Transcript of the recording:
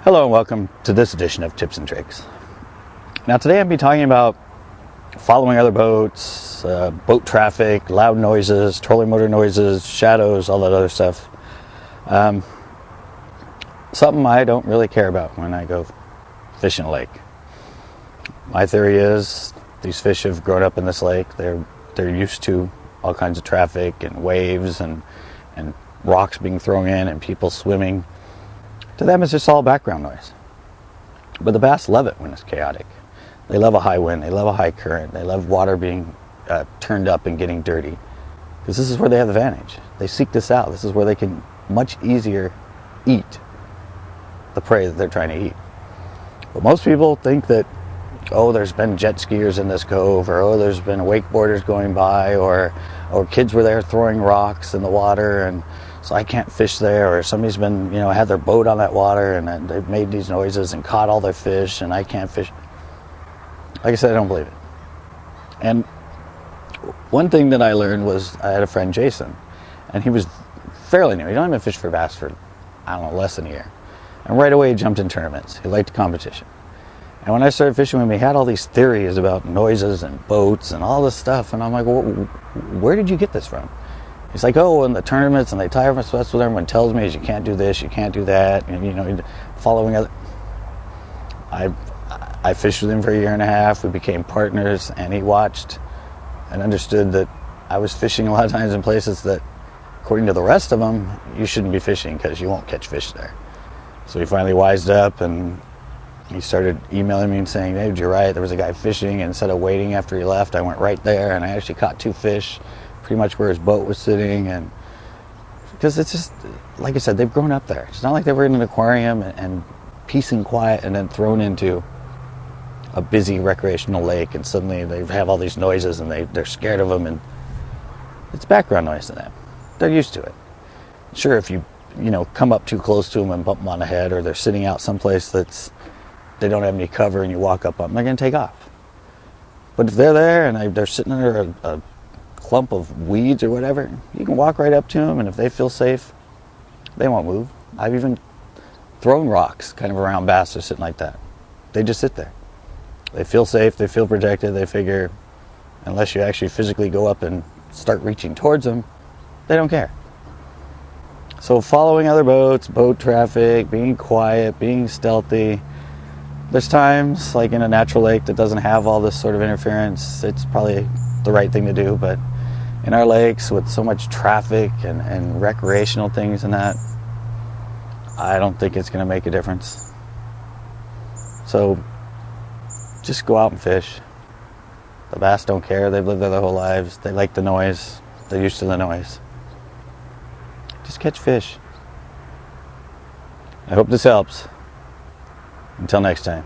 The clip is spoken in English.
Hello and welcome to this edition of Tips and Tricks. Now today I'll be talking about following other boats, boat traffic, loud noises, trolling motor noises, shadows, all that other stuff. Something I don't really care about when I go fishing a lake. My theory is these fish have grown up in this lake. They're used to all kinds of traffic and waves and rocks being thrown in and people swimming. To them, it's just all background noise. But the bass love it when it's chaotic. They love a high wind. They love a high current. They love water being turned up and getting dirty. Because this is where they have the advantage. They seek this out. This is where they can much easier eat the prey that they're trying to eat. But most people think that, oh, there's been jet skiers in this cove, or oh, there's been wakeboarders going by, or kids were there throwing rocks in the water, and so I can't fish there, or somebody's been, had their boat on that water and they've made these noises and caught all their fish and I can't fish. Like I said, I don't believe it. And one thing that I learned was I had a friend, Jason, and he was fairly new. He don't even fish for bass for, less than a year. And right away he jumped in tournaments. He liked competition. And when I started fishing with him, he had all these theories about noises and boats and all this stuff. And I'm like, well, where did you get this from? He's like, oh, in the tournaments, and they tie everyone, so that's what everyone tells me is you can't do this, you can't do that, and following other. I fished with him for a year and a half. We became partners, and he watched and understood that I was fishing a lot of times in places that, according to the rest of them, you shouldn't be fishing because you won't catch fish there. So he finally wised up, and he started emailing me and saying, hey, you're right, there was a guy fishing, and instead of waiting after he left, I went right there, and I actually caught 2 fish. Pretty much where his boat was sitting, and because it's just like I said, they've grown up there. It's not like they were in an aquarium and peace and quiet and then thrown into a busy recreational lake and suddenly they have all these noises and they're scared of them, and it's background noise to them. They're used to it. Sure, if you come up too close to them and bump them on the head, or they're sitting out someplace they don't have any cover and you walk up on them, they're going to take off. But if they're there and they're sitting under a clump of weeds or whatever, you can walk right up to them, and if they feel safe, they won't move. I've even thrown rocks kind of around bass or sitting like that. They just sit there. They feel safe, they feel protected, they figure unless you actually physically go up and start reaching towards them, they don't care. So following other boats, boat traffic, being quiet, being stealthy, there's times like in a natural lake that doesn't have all this sort of interference, it's probably the right thing to do. But in our lakes with so much traffic and recreational things and that, I don't think it's going to make a difference. So just go out and fish. The bass don't care. They've lived there their whole lives. They like the noise. They're used to the noise. Just catch fish. I hope this helps. Until next time.